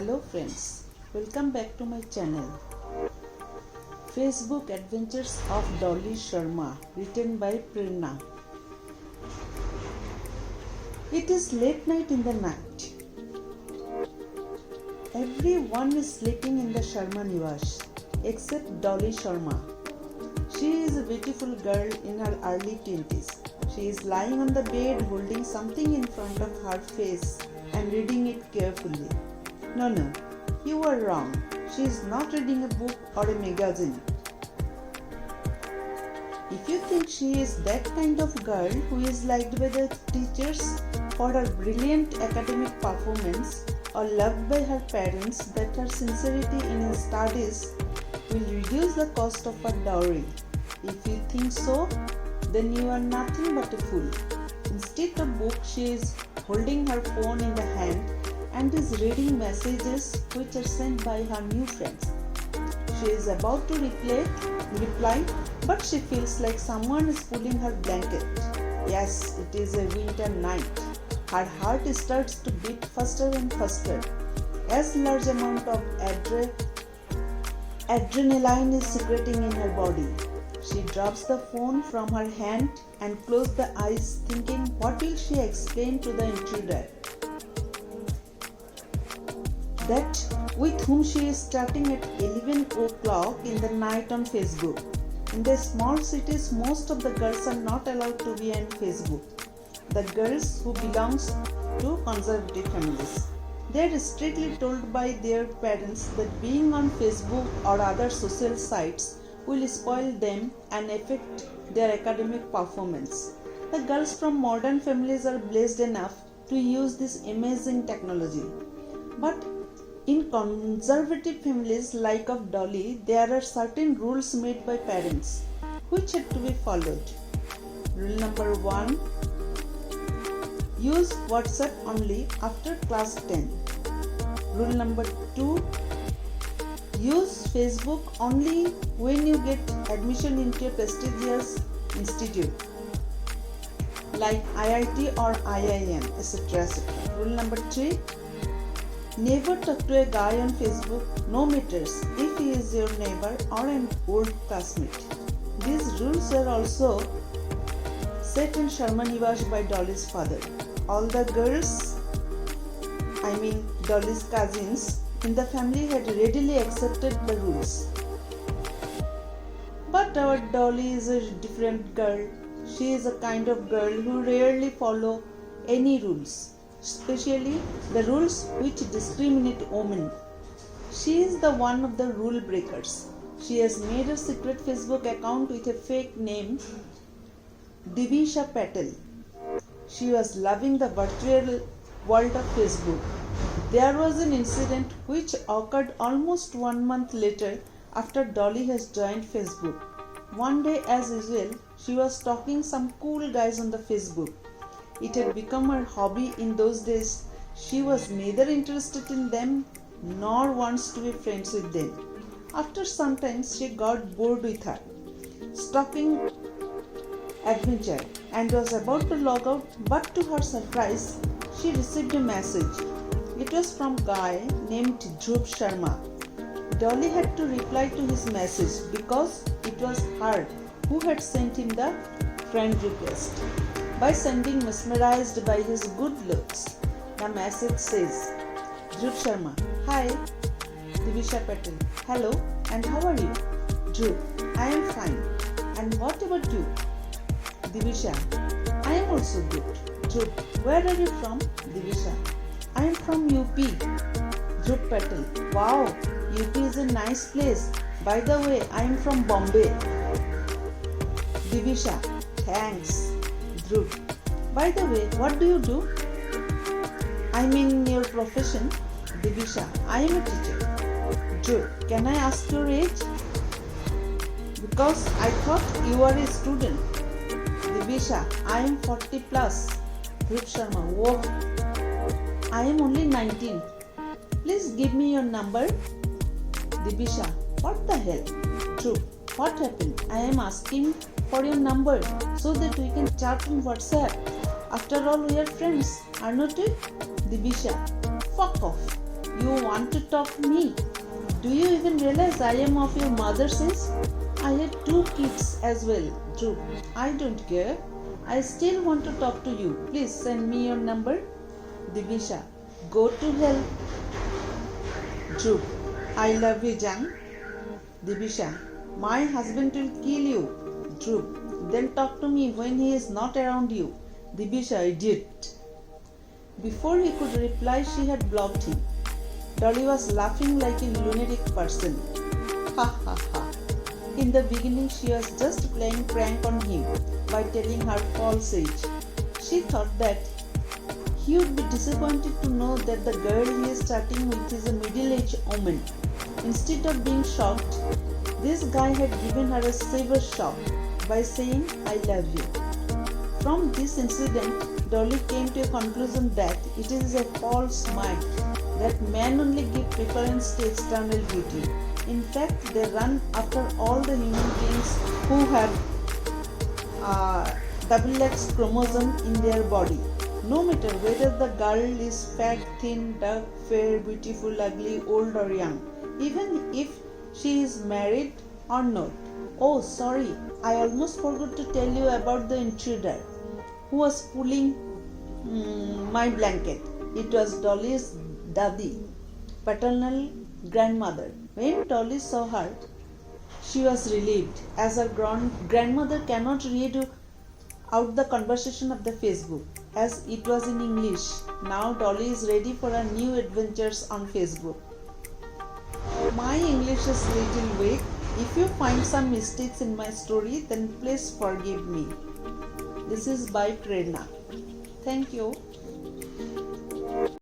Hello friends, welcome back to my channel. Facebook Adventures of Dolly Sharma, written by Prerna. It is late night in the night. Everyone is sleeping in the Sharma Niwas except Dolly Sharma. She is a beautiful girl in her early 20s. She is lying on the bed holding something in front of her face and reading it carefully. No, you are wrong. She is not reading a book or a magazine. If you think she is that kind of girl who is liked by the teachers for her brilliant academic performance or loved by her parents that her sincerity in her studies will reduce the cost of her dowry, if you think so, then you are nothing but a fool. Instead of book, she is holding her phone in the hand and is reading messages which are sent by her new friends. She is about to reply, but she feels like someone is pulling her blanket. Yes, it is a winter night. Her heart starts to beat faster and faster as large amount of adrenaline is secreting in her body. She drops the phone from her hand and closes the eyes, thinking, what will she explain to the intruder? That with whom she is chatting at 11 o'clock in the night on Facebook. In the small cities, most of the girls are not allowed to be on Facebook. The girls who belong to conservative families. They are strictly told by their parents that being on Facebook or other social sites will spoil them and affect their academic performance. The girls from modern families are blessed enough to use this amazing technology. But in conservative families like of Dolly, there are certain rules made by parents which have to be followed. Rule number 1. Use WhatsApp only after class 10. Rule number 2. Use Facebook only when you get admission into a prestigious institute like IIT or IIM, etc. Rule number 3. Never talk to a guy on Facebook, no matters if he is your neighbor or an old classmate. These rules are also set in Sharma Niwas by Dolly's father. All the girls, Dolly's cousins in the family had readily accepted the rules. But our Dolly is a different girl. She is a kind of girl who rarely follow any rules, especially the rules which discriminate women. She is the one of the rule breakers. She has made a secret Facebook account with a fake name, Divisha Patel. She was loving the virtual world of Facebook. There was an incident which occurred almost 1 month later after Dolly has joined Facebook. One day, as usual, she was stalking some cool guys on the Facebook. It had become her hobby in those days. She was neither interested in them nor wants to be friends with them. After some time, she got bored with her stalking adventure and was about to log out, but to her surprise, she received a message. It was from a guy named Dhruv Sharma. Dolly had to reply to his message because it was her who had sent him the friend request. By sending mesmerized by his good looks, the message says, Dhruv Sharma, hi, Divisha Patel, hello, and how are you? Dhruv, I am fine. And what about you? Divisha, I am also good. Dhruv, where are you from? Divisha, I am from UP. Dhruv Patel, wow, UP is a nice place. By the way, I am from Bombay. Divisha, thanks. Dhruv, by the way, what do you do? Your profession. Divisha, I am a teacher. Dhruv, can I ask your age? Because I thought you are a student. Divisha, I am 40 plus. Dhruv Sharma, whoa, I am only 19. Please give me your number. Divisha, what the hell? Dhruv, what happened? I am asking for your number so that we can chat on WhatsApp. After all, we are friends, are not we? Divisha, fuck off. You want to talk to me? Do you even realize I am of your mother's age? I had 2 kids as well, Dhruv. I don't care. I still want to talk to you. Please send me your number. Dibisha, go to hell. Dhruv, I love you, Jang. Dibisha, my husband will kill you. Dhruv, then talk to me when he is not around you. Dibisha, idiot. Before he could reply, she had blocked him. Dolly was laughing like a lunatic person. Ha ha ha. In the beginning, she was just playing prank on him by telling her false age. She thought that he would be disappointed to know that the girl he is chatting with is a middle-aged woman. Instead of being shocked, this guy had given her a severe shock by saying, I love you. From this incident, Dolly came to a conclusion that it is a false myth that men only give preference to external beauty. In fact, they run after all the human beings who have double X chromosome in their body. No matter whether the girl is fat, thin, dark, fair, beautiful, ugly, old or young, even if she is married or not. Oh, sorry, I almost forgot to tell you about the intruder who was pulling my blanket. It was Dolly's Dadi, paternal grandmother. When Dolly saw her, she was relieved, as her grandmother cannot read out the conversation of the Facebook, as it was in English. Now Dolly is ready for her new adventures on Facebook. My English is little weak. If you find some mistakes in my story, then please forgive me. This is by Prerna. Thank you.